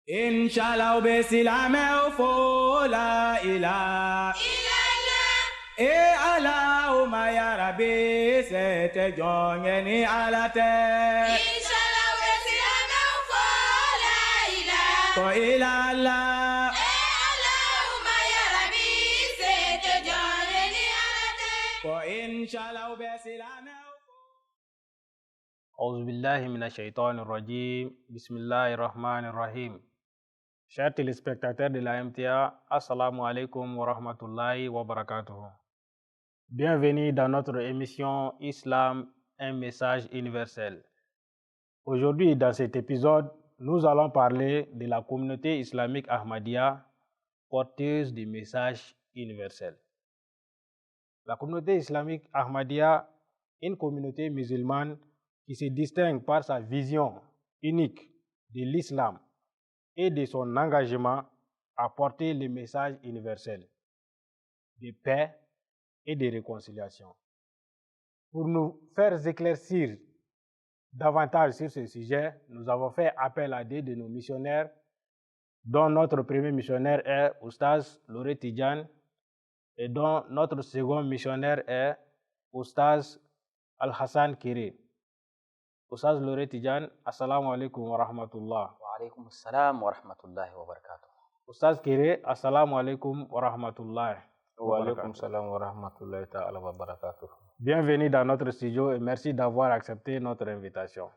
Inshallah be silame fo la ilaha illallah. Allahumma ya rabbi sete jonge ni alate. Inshallah be silame fo la ilaha Fo illallah. Allahumma ya rabbi sete jonge ni alate. Fo inshallah be silame. أعوذ بالله من الشيطان الرجيم بسم الله الرحمن الرحيم. Chers téléspectateurs de la MTA, Assalamu alaikum wa rahmatullahi wa barakatuh. Bienvenue dans notre émission Islam, un message universel. Aujourd'hui, dans cet épisode, nous allons parler de la communauté islamique Ahmadiyya, porteuse du message universel. La communauté islamique Ahmadiyya, une communauté musulmane qui se distingue par sa vision unique de l'islam et de son engagement à porter le message universel de paix et de réconciliation. Pour nous faire éclaircir davantage sur ce sujet, nous avons fait appel à deux de nos missionnaires, dont notre premier missionnaire est Oustaz Loré Tidjane et dont notre second missionnaire est Oustaz Al-Hassan Kéré. Oustaz Loré Tidjane, assalamu alaikum wa rahmatullah. Wa alaikum assalam wa rahmatullahi wa barakatuh. Oustaz Kéré, assalamu alaikum wa rahmatullah. Wa alaikum salam wa rahmatullahi ta'ala wa barakatuh. Bienvenue dans notre studio et merci d'avoir accepté notre invitation.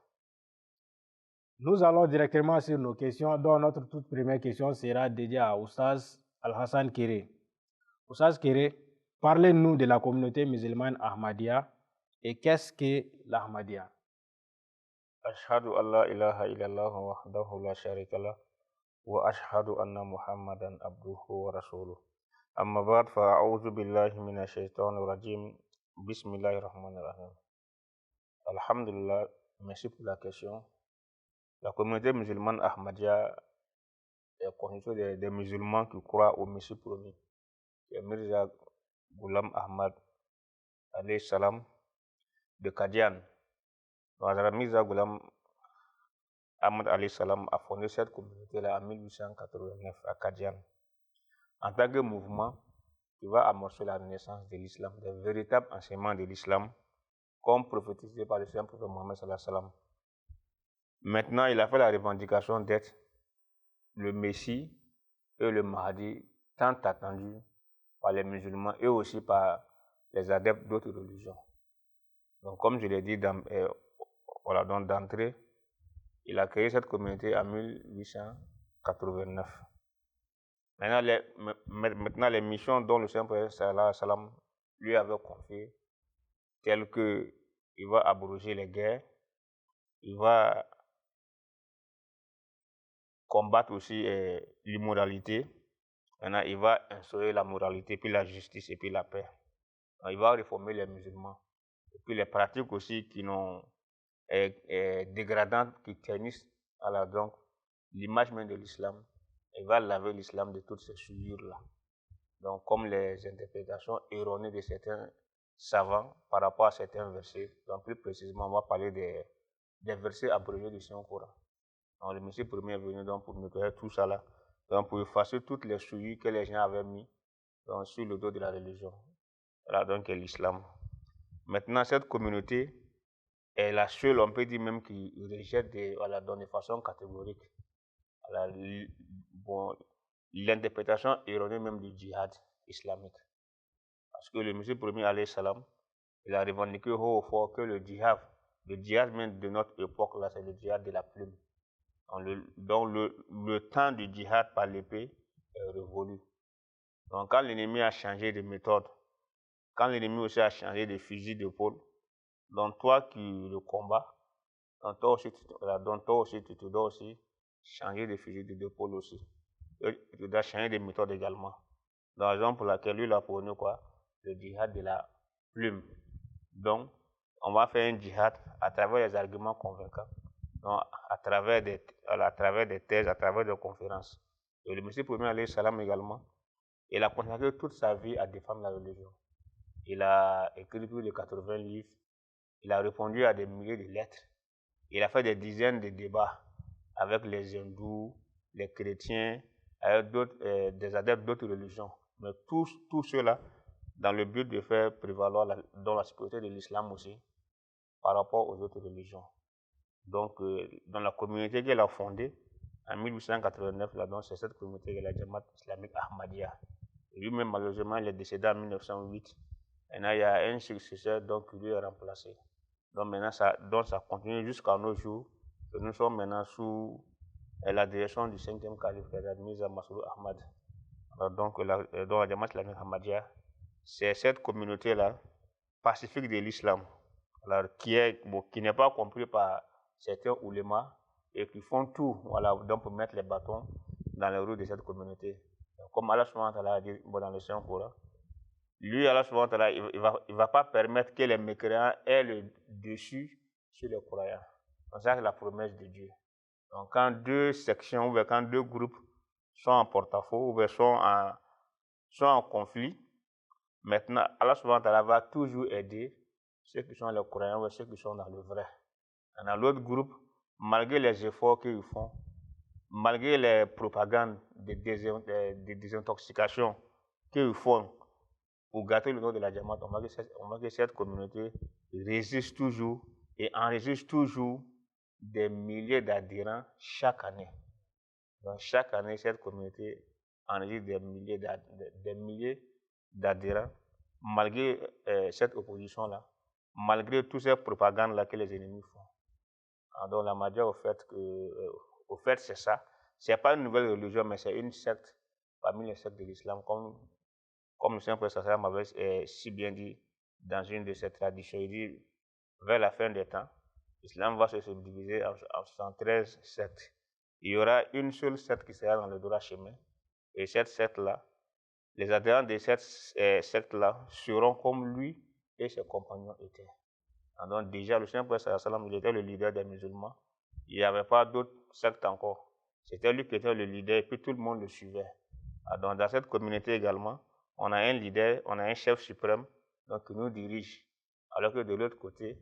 Nous allons directement sur nos questions, dont notre toute première question sera dédiée à Oustaz Al-Hassan Kéré. Oustaz Kéré, parlez-nous de la communauté musulmane Ahmadiyya et qu'est-ce que l'Ahmadiyya? Ashhadu an la ilaha illallah wahdahu la sharika lah wa ashhadu anna Muhammadan abduhu wa rasuluh. Amma ba'd fa a'udhu billahi minash shaitanir rajim. Bismillahirrahmanirrahim. Alhamdulillah, merci pour la question. La communauté musulmane Ahmadiyya est constituée des musulmans qui croient au Messie promis, qui est Mirza Ghulam Ahmad alayhi salam de Qadian. Mirza Ghulam Ahmad alayhi salam a fondé cette communauté-là en 1889 à Qadian, en tant que mouvement qui va amorcer la renaissance de l'islam, des véritables enseignements de l'islam, comme prophétisé par le Saint prophète Mohammed sallallahu alayhi wa sallam. Maintenant, il a fait la revendication d'être le Messie et le Mahdi, tant attendu par les musulmans et aussi par les adeptes d'autres religions. Donc, comme je l'ai dit d'entrée, il a créé cette communauté en 1889. Maintenant, les missions dont le Saint prophète sallallahu alayhi wa sallam lui avait confiées, telles que il va abroger les guerres, il va combattre aussi l'immoralité, maintenant il va instaurer la moralité, puis la justice et puis la paix. Donc, il va réformer les musulmans, et puis les pratiques aussi qui n'ont dégradantes, qui ternissent donc l'image même de l'islam. Il va laver l'islam de toutes ces souillures-là. Donc, comme les interprétations erronées de certains savants par rapport à certains versets, donc plus précisément, on va parler des versets abrégés du Saint-Coran. Donc, le Messie premier est venu donc pour nettoyer tout ça là, donc pour effacer toutes les souillures que les gens avaient mis donc, sur le dos de la religion. Voilà donc l'islam. Maintenant, cette communauté est la seule, on peut dire même, qui rejette de façon catégorique l'interprétation erronée même du djihad islamique. Parce que le Messie premier alayhi salam, il a revendiqué haut et fort que le djihad même de notre époque là, c'est le djihad de la plume. Donc le temps du djihad par l'épée est révolu. Donc quand l'ennemi a changé de méthode, quand l'ennemi aussi a changé de fusil d'épaule, donc toi qui le combats, donc toi aussi tu dois aussi changer de fusil d'épaule aussi. Tu dois changer de méthode également. Donc, la raison pour laquelle lui, il a prôné quoi? Le djihad de la plume. Donc, on va faire un djihad à travers les arguments convaincants, donc, à travers des thèses, à travers des conférences. Et le Messie premier alayhi salam également, il a consacré toute sa vie à défendre la religion. Il a écrit plus de 80 livres, il a répondu à des milliers de lettres, il a fait des dizaines de débats avec les hindous, les chrétiens, avec des adeptes d'autres religions. Mais tous ceux-là, dans le but de faire prévaloir dans la sécurité de l'islam aussi, par rapport aux autres religions. Donc, dans la communauté qu'elle a fondée, en 1889, là, donc, c'est cette communauté qui est la Jamaat islamique Ahmadiyya. Lui-même, malheureusement, il est décédé en 1908. Maintenant, il y a un successeur donc, qui lui est remplacé. Donc, maintenant, ça continue jusqu'à nos jours. Que nous sommes maintenant sous la direction du 5e calife, Mirza Masrour Ahmad. Alors, donc, la Jamaat islamique Ahmadiyya, c'est cette communauté-là, pacifique de l'islam, qui n'est pas compris par certains oulémas et qui font tout donc pour mettre les bâtons dans les roues de cette communauté. Comme Allah subhanahu wa ta'ala a dit dans le Saint-Coran, lui, Allah subhanahu wa ta'ala, il va pas permettre que les mécréants aient le dessus sur les croyants. Donc ça, c'est la promesse de Dieu. Donc quand deux sections ou quand deux groupes sont en porte-à-faux ou sont en conflit, maintenant, Allah subhanahu wa ta'ala va toujours aider ceux qui sont les croyants ou ceux qui sont dans le vrai. Et dans l'autre groupe, malgré les efforts qu'ils font, malgré les propagandes de désintoxication qu'ils font pour gâter le nom de la Jamaat, on voit que cette communauté résiste toujours et enregistre toujours des milliers d'adhérents chaque année. Donc chaque année, cette communauté enregistre des milliers d'adhérents, malgré cette opposition-là, malgré toutes ces propagandes-là que les ennemis font. Donc la Ahmadiyya, au fait, c'est ça. Ce n'est pas une nouvelle religion, mais c'est une secte parmi les sectes de l'islam, comme le Saint-Prophète sallam avait si bien dit dans une de ses traditions. Il dit, vers la fin des temps, l'islam va se subdiviser en 73 sectes. Il y aura une seule secte qui sera dans le droit chemin. Et cette secte-là, les adhérents de cette secte-là seront comme lui et ses compagnons étaient. Donc déjà, le Saint-Prophète sallam, il était le leader des musulmans. Il n'y avait pas d'autres sectes encore. C'était lui qui était le leader et puis tout le monde le suivait. Donc dans cette communauté également, on a un leader, on a un chef suprême donc, qui nous dirige. Alors que de l'autre côté,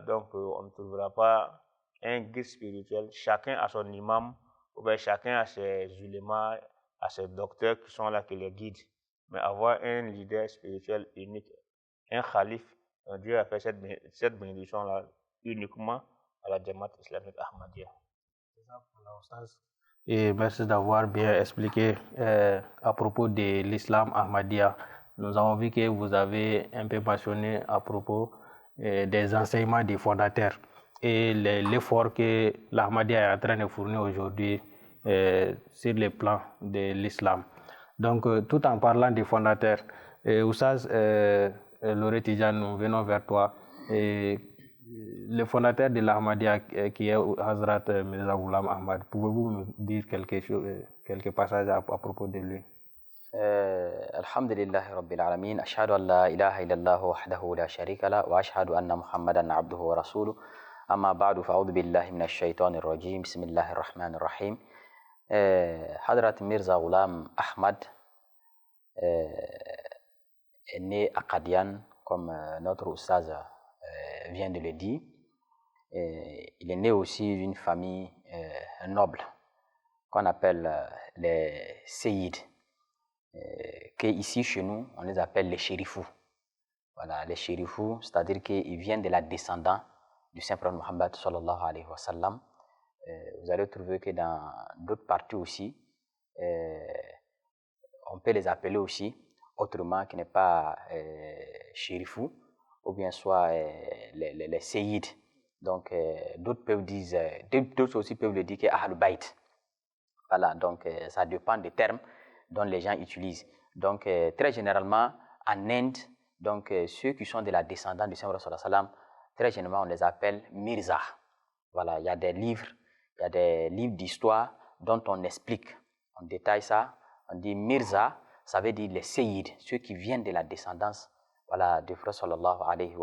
donc, on ne trouvera pas un guide spirituel. Chacun a son imam, ou bien chacun a ses ulémas, a ses docteurs qui sont là, qui les guident. Mais avoir un leader spirituel unique, un calife, Dieu a fait cette bénédiction-là uniquement à la Jamaat islamique Ahmadiyya. Et merci d'avoir bien expliqué à propos de l'islam Ahmadiyya. Nous avons vu que vous avez un peu mentionné à propos des enseignements des fondateurs et l'effort que l'Ahmadiyya est en train de fournir aujourd'hui sur le plan de l'islam. Donc, tout en parlant des fondateurs, Oustaz Loré Tidjane, nous venons vers toi. Le fondateur de l'Ahmadiyya qui est Hazrat Mirza Ghulam Ahmad, pouvez-vous nous dire quelques passages à propos de lui? Alhamdulillahi Rabbil Alamin, ashhadu an la ilaha illallah wahdahu la sharika la wa ashhadu anna Muhammadan abduhu wa rasuluh. Amma ba'du fa'udhu billahi minash shaitanir rajim, bismillahir rahmanir rahim. Hazrat Mirza Ghulam Ahmad est né à Qadian, comme notre oustaz vient de le dire. Il est né aussi d'une famille noble qu'on appelle les Seyyids, qu'ici chez nous on les appelle les shérifous. Voilà, les shérifous, c'est-à-dire qu'ils viennent de la descendance du Saint-Prophète Mohammed sallallahu alayhi wa sallam. Vous allez trouver que dans d'autres parties aussi, on peut les appeler aussi autrement qui n'est pas shérifous, ou bien soit les Seyyids. Donc, d'autres aussi peuvent le dire que Ahlul Bayt. Voilà, donc ça dépend des termes dont les gens utilisent. Donc, très généralement, en Inde, donc, ceux qui sont de la descendance du Saint-Prophète sallallahu alayhi wa sallam, très généralement, on les appelle Mirza. Voilà, il y a des livres d'histoire dont on explique, on détaille ça. On dit Mirza, ça veut dire les Seyyids, ceux qui viennent de la descendance, voilà, du Prophète sallallahu alayhi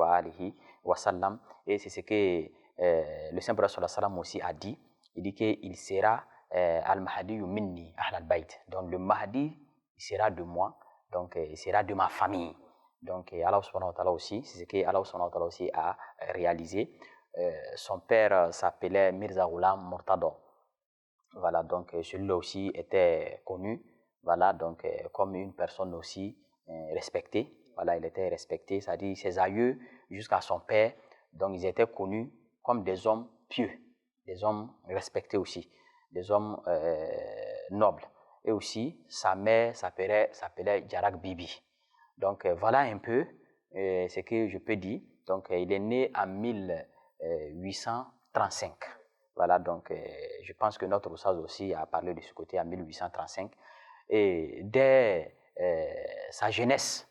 wa sallam. Et c'est ce que le Saint-Prophète sallallahu alayhi wa sallam aussi a dit. Il dit qu'il sera Al-Mahdi minni Ahl al-Bayt. Donc le Mahdi, il sera de moi, donc il sera de ma famille. Donc Allah subhanahu wa ta'ala aussi, c'est ce que Allah subhanahu wa ta'ala aussi a réalisé. Son père s'appelait Mirza Ghulam Murtado. Voilà, donc celui-là aussi était connu, voilà, donc comme une personne aussi respectée. Voilà, il était respecté, c'est-à-dire ses aïeux jusqu'à son père, donc ils étaient connus comme des hommes pieux, des hommes respectés aussi, des hommes nobles. Et aussi, sa mère s'appelait Jarak Bibi. Donc voilà un peu ce que je peux dire. Donc il est né en 1835. Voilà, donc je pense que notre Oustaz aussi a parlé de ce côté en 1835. Et dès sa jeunesse,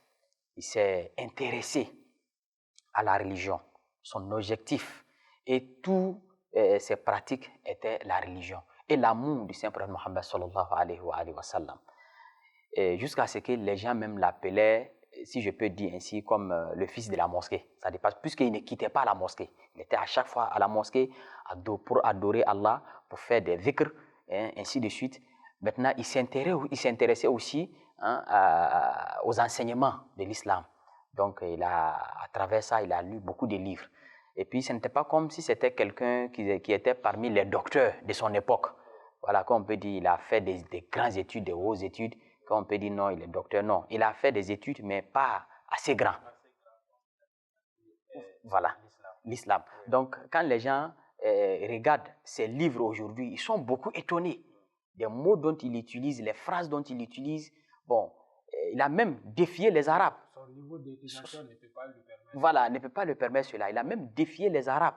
il s'est intéressé à la religion. Son objectif et toutes ses pratiques étaient la religion et l'amour du Saint-Prophète Mohammed sallallahu alayhi wa sallam. Jusqu'à ce que les gens même l'appelaient, si je peux dire ainsi, comme le fils de la mosquée. Ça dépasse, puisqu'il ne quittait pas la mosquée. Il était à chaque fois à la mosquée pour adorer Allah, pour faire des dhikr, ainsi de suite. Maintenant, il s'intéressait aussi aux enseignements de l'islam. Donc, à travers ça, il a lu beaucoup de livres. Et puis, ce n'était pas comme si c'était quelqu'un qui était parmi les docteurs de son époque. Voilà, comme on peut dire, il a fait des grandes études, des hautes études. Quand on peut dire non, il est docteur, non. Il a fait des études, mais pas assez grands. Voilà, l'islam. Donc, quand les gens regardent ces livres aujourd'hui, ils sont beaucoup étonnés des mots dont il utilise, les phrases dont il utilise. Bon, il a même défié les Arabes. Son niveau d'éducation ne peut pas le permettre. Voilà, ne peut pas le permettre cela. Il a même défié les Arabes.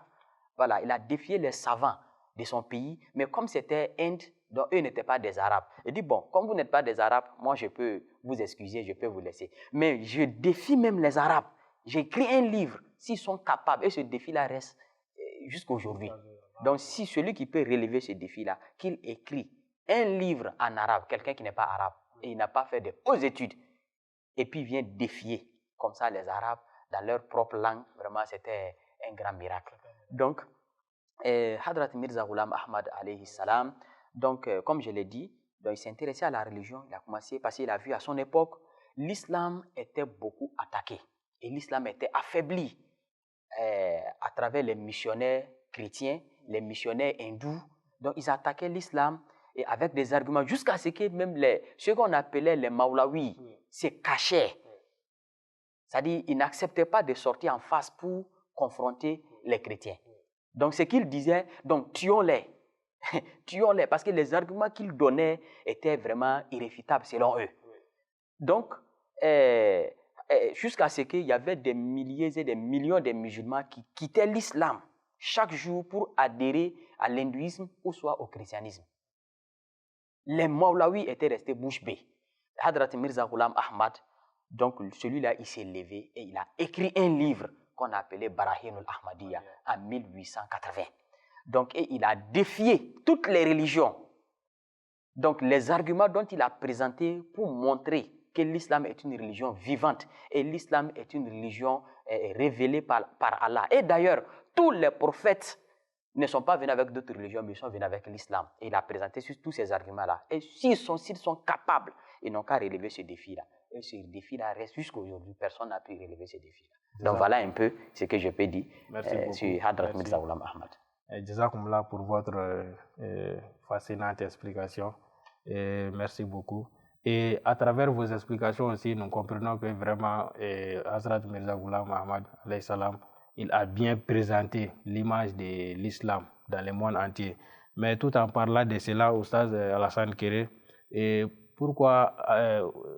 Voilà, il a défié les savants de son pays. Mais comme c'était Inde, donc eux n'étaient pas des Arabes. Il dit, bon, comme vous n'êtes pas des Arabes, moi je peux vous excuser, je peux vous laisser. Mais je défie même les Arabes. J'ai écrit un livre, s'ils sont capables, et ce défi-là reste jusqu'à aujourd'hui. Donc si celui qui peut relever ce défi-là, qu'il écrit un livre en arabe, quelqu'un qui n'est pas arabe, et il n'a pas fait de hautes études, et puis vient défier comme ça les Arabes dans leur propre langue, vraiment c'était un grand miracle. Donc, Hadrat Mirza Ghulam Ahmad alayhi salam, donc comme je l'ai dit, donc, il s'est intéressé à la religion, il a commencé parce qu'il a vu à son époque, l'islam était beaucoup attaqué et l'islam était affaibli à travers les missionnaires chrétiens, les missionnaires hindous. Donc ils attaquaient l'islam et avec des arguments jusqu'à ce que même ceux qu'on appelait les Maulawi se cachaient. C'est-à-dire qu'ils n'acceptaient pas de sortir en face pour confronter les chrétiens. Donc ce qu'ils disaient, donc tuons-les. Tuons-les, parce que les arguments qu'ils donnaient étaient vraiment irréfutables selon eux. Donc, jusqu'à ce qu'il y avait des milliers et des millions de musulmans qui quittaient l'islam chaque jour pour adhérer à l'hindouisme ou soit au christianisme. Les Maulawi étaient restés bouche bée. Hadrat Mirza Ghulam Ahmad, donc celui-là, il s'est levé et il a écrit un livre qu'on appelait Barahinul Ahmadiyya en 1880. Donc, et il a défié toutes les religions. Donc, les arguments dont il a présentés pour montrer que l'islam est une religion vivante et l'islam est une religion révélée par Allah. Et d'ailleurs, tous les prophètes ne sont pas venus avec d'autres religions, mais ils sont venus avec l'islam. Et il a présenté tous ces arguments-là. Et s'ils sont capables, ils n'ont qu'à relever ce défi-là. Et ce défi-là reste jusqu'à aujourd'hui. Personne n'a pu relever ce défi-là. Donc, voilà un peu ce que je peux dire sur Hadrat Mirza Ghulam Ahmad. Jazakumullah pour votre fascinante explication. Merci beaucoup. Et à travers vos explications aussi, nous comprenons que vraiment Hazrat Mirza Ghulam Ahmad, alayhi salam, il a bien présenté l'image de l'islam dans le monde entier. Mais tout en parlant de cela, Oustaz Alassane Kéré, pourquoi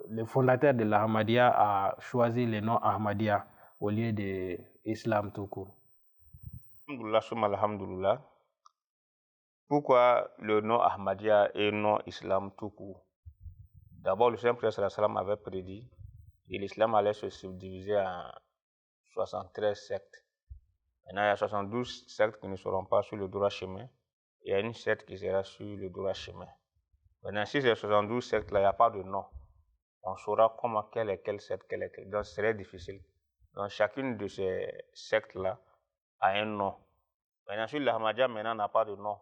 le fondateur de l'Ahmadiyya a choisi le nom Ahmadiyya au lieu de l'islam tout court? Alhamdulillah. Pourquoi le nom Ahmadiyya et non islam tout court? D'abord, le Saint-Prophète sallallahu alayhi wa sallam avait prédit que l'islam allait se subdiviser en 73 sectes. Maintenant, il y a 72 sectes qui ne seront pas sur le droit chemin. Il y a une secte qui sera sur le droit chemin. Maintenant, si ces 72 sectes-là, il n'y a pas de nom, on saura comment quelle est quelle secte, quelle est quelle. Donc, ce serait difficile. Donc, chacune de ces sectes-là a un nom. Maintenant, sur l'Ahmadiyya, maintenant, on n'a pas de nom.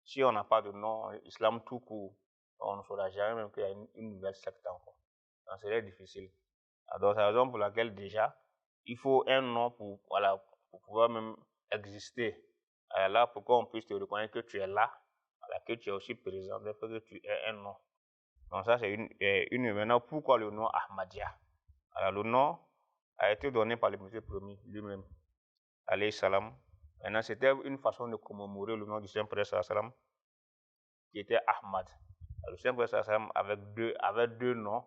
Si on n'a pas de nom, islam tout court, on ne saura jamais même qu'il y a une nouvelle secte encore. Donc, ce serait difficile. Alors, c'est la raison pour laquelle, déjà, il faut un nom pour pouvoir même exister. Là, pour qu'on puisse te reconnaître que tu es là, laquelle tu es aussi présent, il faut que tu aies un nom. Donc ça, c'est une. Maintenant, pourquoi le nom Ahmadiyya? Alors, le nom a été donné par le Messie premier lui-même, alayhi salam. Maintenant, c'était une façon de commémorer le nom du Saint-Père sallam, qui était Ahmad. Alors, le Saint-Père sallam avait deux noms,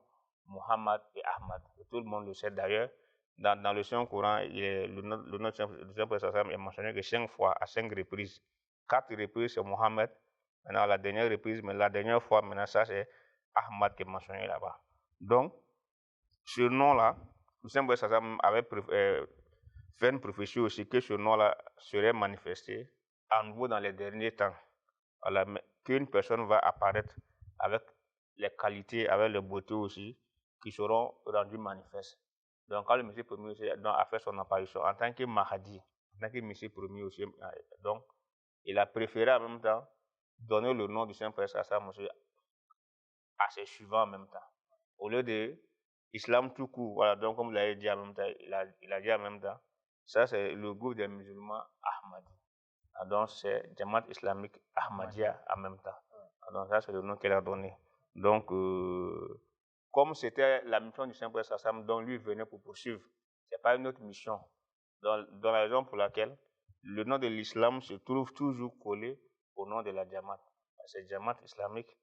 Muhammad et Ahmad. Et tout le monde le sait d'ailleurs. Dans le Saint-Coran, le nom du Saint-Père sallam est mentionné que 5 fois, à 5 reprises. 4 reprises, c'est Muhammad. Maintenant, la dernière reprise, mais la dernière fois, maintenant, ça, c'est Ahmad qui est mentionné là-bas. Donc, ce nom-là, le Saint-Père sallam avait fait une prophétie aussi que ce nom-là serait manifesté à nouveau dans les derniers temps. Alors, qu'une personne va apparaître avec les qualités, avec les beautés aussi, qui seront rendues manifestes. Donc, quand le Messie premier aussi a fait son apparition en tant que Mahdi, en tant que Messie premier aussi, donc, il a préféré en même temps donner le nom du Saint-Père Sassam aussi à ses suivants en même temps. Au lieu de Islam tout court, voilà, donc comme vous l'avez dit en même temps, il a dit en même temps, ça c'est le groupe des musulmans Ahmadi. Donc c'est Jamaat islamique Ahmadiyya en même temps. Donc ça c'est le nom qu'il a donné. Donc comme c'était la mission du Saint-Père Sassam dont lui venait pour poursuivre, c'est pas une autre mission. Dans la raison pour laquelle le nom de l'islam se trouve toujours collé au nom de la Jamaat. C'est Jamaat islamique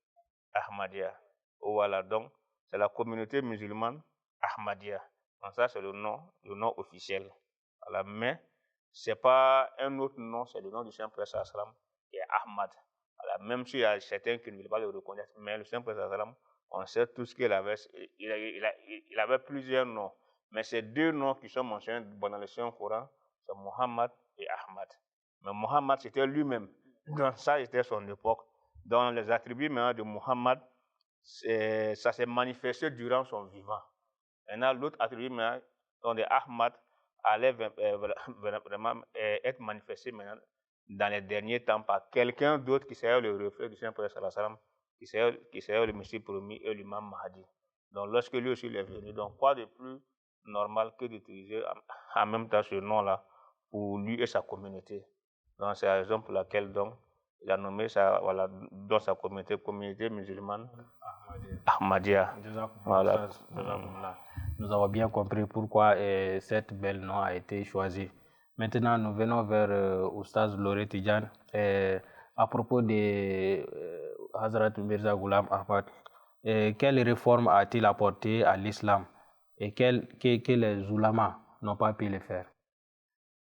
Ahmadiyya. Voilà, donc c'est la communauté musulmane Ahmadiyya. Donc ça c'est le nom officiel. Voilà, mais c'est pas un autre nom, c'est le nom du Saint-Père sallam qui est Ahmad. Voilà, même s'il y a certains qui ne veulent pas le reconnaître, mais le Saint-Père sallam, on sait tout ce qu'il avait. Il avait plusieurs noms, mais ces deux noms qui sont mentionnés dans le Saint-Coran, c'est Muhammad et Ahmad. Mais Muhammad c'était lui-même. Donc ça c'était son époque. Dans les attributs maintenant de Muhammad, ça s'est manifesté durant son vivant. Maintenant, l'autre attribut maintenant de Ahmad allait vraiment être manifesté maintenant dans les derniers temps par quelqu'un d'autre qui serait le reflet du Saint-Père sallam, qui serait le Messie promis et l'imam Mahdi. Donc lorsque lui aussi est venu, donc quoi de plus normal que d'utiliser en même temps ce nom-là pour lui et sa communauté. Donc c'est la raison pour laquelle donc il a nommé ça, voilà, dans sa communauté musulmane Ahmadiyya. Voilà. Nous avons bien compris pourquoi cette belle nom a été choisie. Maintenant, nous venons vers Oustaz Loré Tidjane. À propos de Hazrat Mirza Ghulam Ahmad, quelles réformes a-t-il apporté à l'islam et que les ulama n'ont pas pu le faire?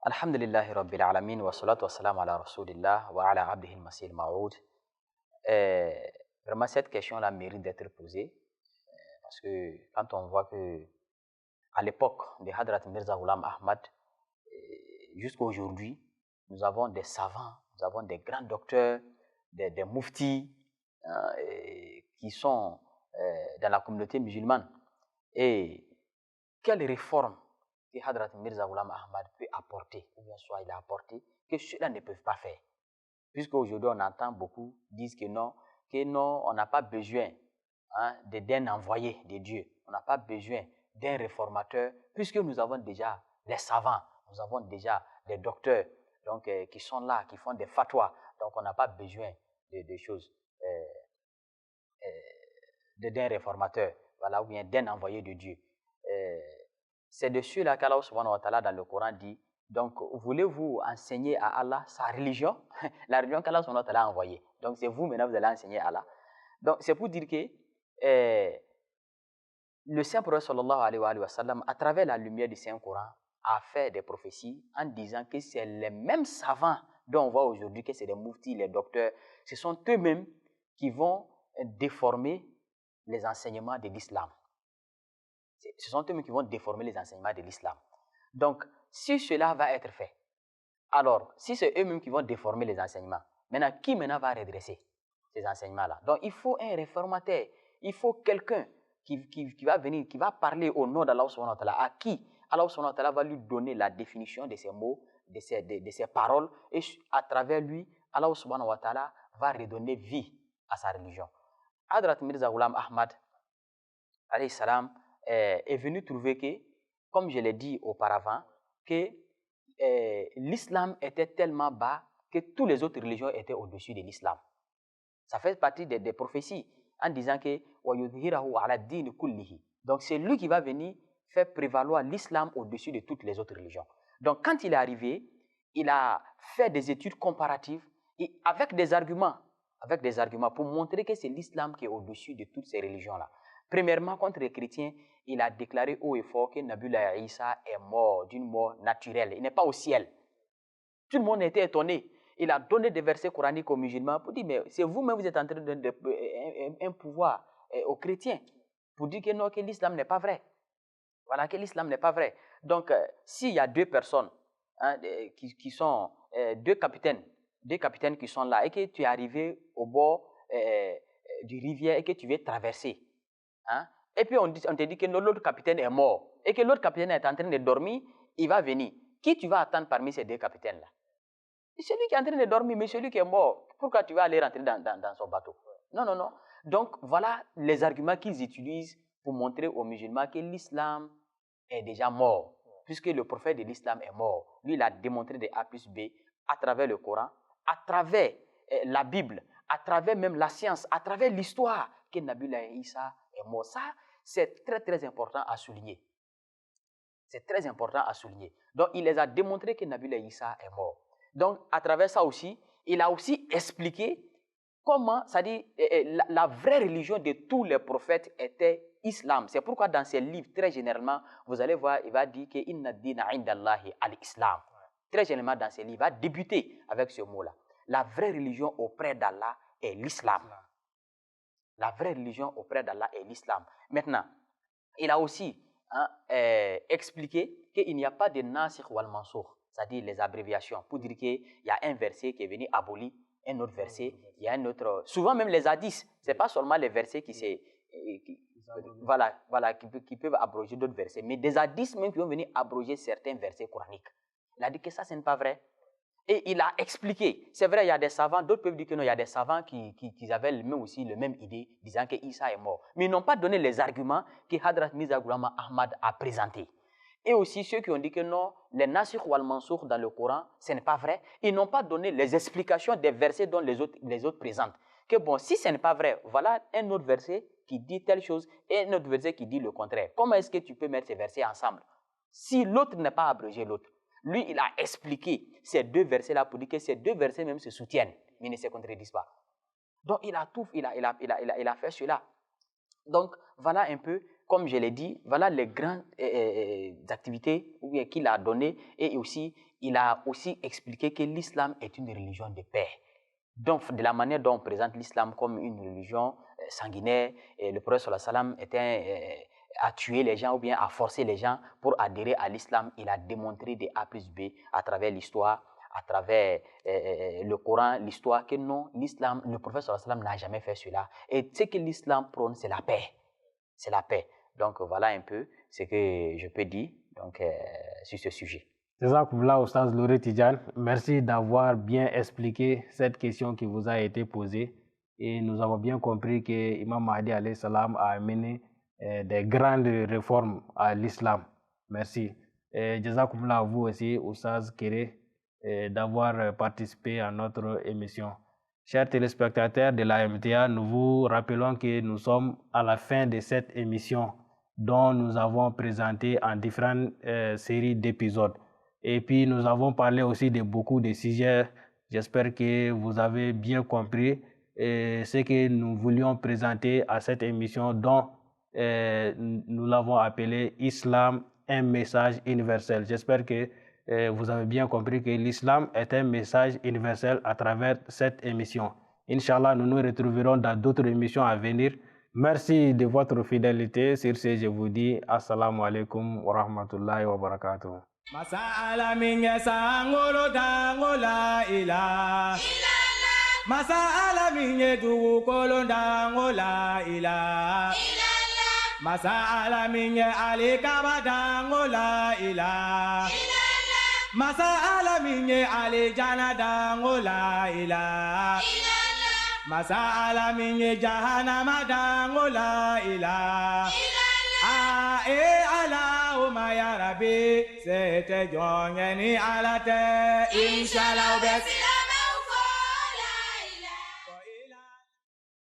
Alhamdulillahi Rabbil Alamin wa salatu wa salam ala Rasulillah wa ala abdihi al-masih al-ma'oud. Vraiment, cette question-là mérite d'être posée parce que quand on voit que à l'époque de Hadrat Mirza Ghulam Ahmad, jusqu'à aujourd'hui, nous avons des savants, nous avons des grands docteurs, des muftis qui sont dans la communauté musulmane. Et quelle réforme que Hadrat Mirza Ghulam Ahmad peut apporter, ou bien soit il a apporté, que ceux-là ne peuvent pas faire. Puisqu'aujourd'hui, on entend beaucoup dire que non, on n'a pas besoin d'un envoyé de Dieu. On n'a pas besoin d'un réformateur, puisque nous avons déjà les savants, nous avons déjà des docteurs donc, qui sont là, qui font des fatwas. Donc, on n'a pas besoin de choses, d'un réformateur, voilà, ou bien d'un envoyé de Dieu. C'est de ceux-là qu'Allah subhanahu wa ta'ala dans le Coran dit, donc voulez-vous enseigner à Allah sa religion, la religion qu'Allah subhanahu wa ta'ala a envoyée. Donc c'est vous maintenant, vous allez enseigner à Allah. Donc c'est pour dire que le Saint-Prophète sallallahu alayhi wa sallam, à travers la lumière du Saint-Coran, a fait des prophéties en disant que c'est les mêmes savants dont on voit aujourd'hui que c'est des muftis, les docteurs, ce sont eux-mêmes qui vont déformer les enseignements de l'islam. Ce sont eux-mêmes qui vont déformer les enseignements de l'islam. Donc, si cela va être fait, alors, si c'est eux-mêmes qui vont déformer les enseignements, maintenant, qui maintenant va redresser ces enseignements-là? Donc, il faut un réformateur, il faut quelqu'un qui va venir, qui va parler au nom d'Allah subhanahu wa ta'ala, à qui Allah subhanahu wa ta'ala va lui donner la définition de ces mots, de ces paroles, et à travers lui, Allah subhanahu wa ta'ala va redonner vie à sa religion. Hadrat Mirza Ghulam Ahmad, alayhi salam, est venu trouver que, comme je l'ai dit auparavant, que l'islam était tellement bas que toutes les autres religions étaient au-dessus de l'islam. Ça fait partie des prophéties en disant que donc c'est lui qui va venir faire prévaloir l'islam au-dessus de toutes les autres religions. Donc quand il est arrivé, il a fait des études comparatives et avec des arguments pour montrer que c'est l'islam qui est au-dessus de toutes ces religions-là. Premièrement, contre les chrétiens, il a déclaré haut et fort que Nabiullah Isa est mort d'une mort naturelle. Il n'est pas au ciel. Tout le monde était étonné. Il a donné des versets coraniques aux musulmans pour dire, mais c'est vous-même, vous êtes en train de donner un pouvoir aux chrétiens pour dire que non, que l'islam n'est pas vrai. Voilà, que l'islam n'est pas vrai. Donc, s'il y a deux personnes, qui sont deux capitaines qui sont là et que tu es arrivé au bord du rivière et que tu veux traverser, et puis on te dit que l'autre capitaine est mort et que l'autre capitaine est en train de dormir, il va venir. Qui tu vas attendre parmi ces deux capitaines-là? Celui qui est en train de dormir, mais celui qui est mort, pourquoi tu vas aller rentrer dans son bateau? Non. Donc, voilà les arguments qu'ils utilisent pour montrer aux musulmans que l'islam est déjà mort, puisque le prophète de l'islam est mort. Lui, il a démontré de A plus B à travers le Coran, à travers la Bible, à travers même la science, à travers l'histoire que Nabiullah Isa est mort. Ça, c'est très, très important à souligner. C'est très important à souligner. Donc, il les a démontré que Nabiullah Isa est mort. Donc, à travers ça aussi, il a aussi expliqué comment, c'est-à-dire, la vraie religion de tous les prophètes était l'islam. C'est pourquoi dans ses livres, très généralement, vous allez voir, il va dire que « Inna dina indallahi al-islam ». Très généralement, dans ses livres, il va débuter avec ce mot-là. La vraie religion auprès d'Allah est l'islam. La vraie religion auprès d'Allah est l'islam. Maintenant, il a aussi expliqué qu'il n'y a pas de nasikh wal mansukh, c'est-à-dire les abréviations, pour dire qu'il y a un verset qui est venu abolir un autre verset, il y a un autre... Souvent même les hadiths, ce n'est pas seulement les versets qui peuvent abroger d'autres versets, mais des hadiths même qui vont venir abroger certains versets coraniques. Il a dit que ça, ce n'est pas vrai. Et il a expliqué. C'est vrai, il y a des savants, d'autres peuvent dire que non, il y a des savants qui avaient aussi la même idée, disant que Isa est mort. Mais ils n'ont pas donné les arguments que Hadrat Mirza Ghulam Ahmad a présentés. Et aussi ceux qui ont dit que non, les nasikh wal mansukh dans le Coran, ce n'est pas vrai. Ils n'ont pas donné les explications des versets dont les autres présentent. Que bon, si ce n'est pas vrai, voilà un autre verset qui dit telle chose et un autre verset qui dit le contraire. Comment est-ce que tu peux mettre ces versets ensemble? Si l'autre n'est pas abrégé l'autre. Lui, il a expliqué ces deux versets-là pour dire que ces deux versets même se soutiennent, mais ne se contredisent pas. Donc, il a fait cela. Donc, voilà un peu, comme je l'ai dit, voilà les grandes activités qu'il a données. Et aussi, il a aussi expliqué que l'islam est une religion de paix. Donc, de la manière dont on présente l'islam comme une religion sanguinaire, et le prophète sallallahu alayhi wa sallam a tué les gens ou bien a forcé les gens pour adhérer à l'islam, il a démontré de A plus B à travers l'histoire, à travers le Coran, l'histoire que non, l'islam, le prophète sallallahu alayhi wa sallam n'a jamais fait cela. Et ce que l'islam prône, c'est la paix. C'est la paix. Donc voilà un peu ce que je peux dire sur ce sujet. Jazakumullah Oustaz Lourey Tidjane, merci d'avoir bien expliqué cette question qui vous a été posée. Et nous avons bien compris que Imam Mahdi alayhi salam a amené des grandes réformes à l'islam. Merci. Jazakumullah à vous aussi, Oustaz Kéré, d'avoir participé à notre émission. Chers téléspectateurs de la MTA, nous vous rappelons que nous sommes à la fin de cette émission dont nous avons présenté en différentes séries d'épisodes. Et puis nous avons parlé aussi de beaucoup de sujets. J'espère que vous avez bien compris ce que nous voulions présenter à cette émission dont nous l'avons appelé Islam, un message universel. J'espère que vous avez bien compris que l'islam est un message universel à travers cette émission. Inch'Allah, nous nous retrouverons dans d'autres émissions à venir. Merci de votre fidélité. Sur ce, je vous dis Assalamu alaikum wa rahmatullahi wa barakatuh. Masala minye sangolo dangola ila. Masala minye dugu kolo dangola ila. Masala minye alikaba dangola ila. Masala minye alijana dangola ila. Masala minye jahannama dangola ila. Allahumma ya Rabbi, c'était John ni alate, Inshallah.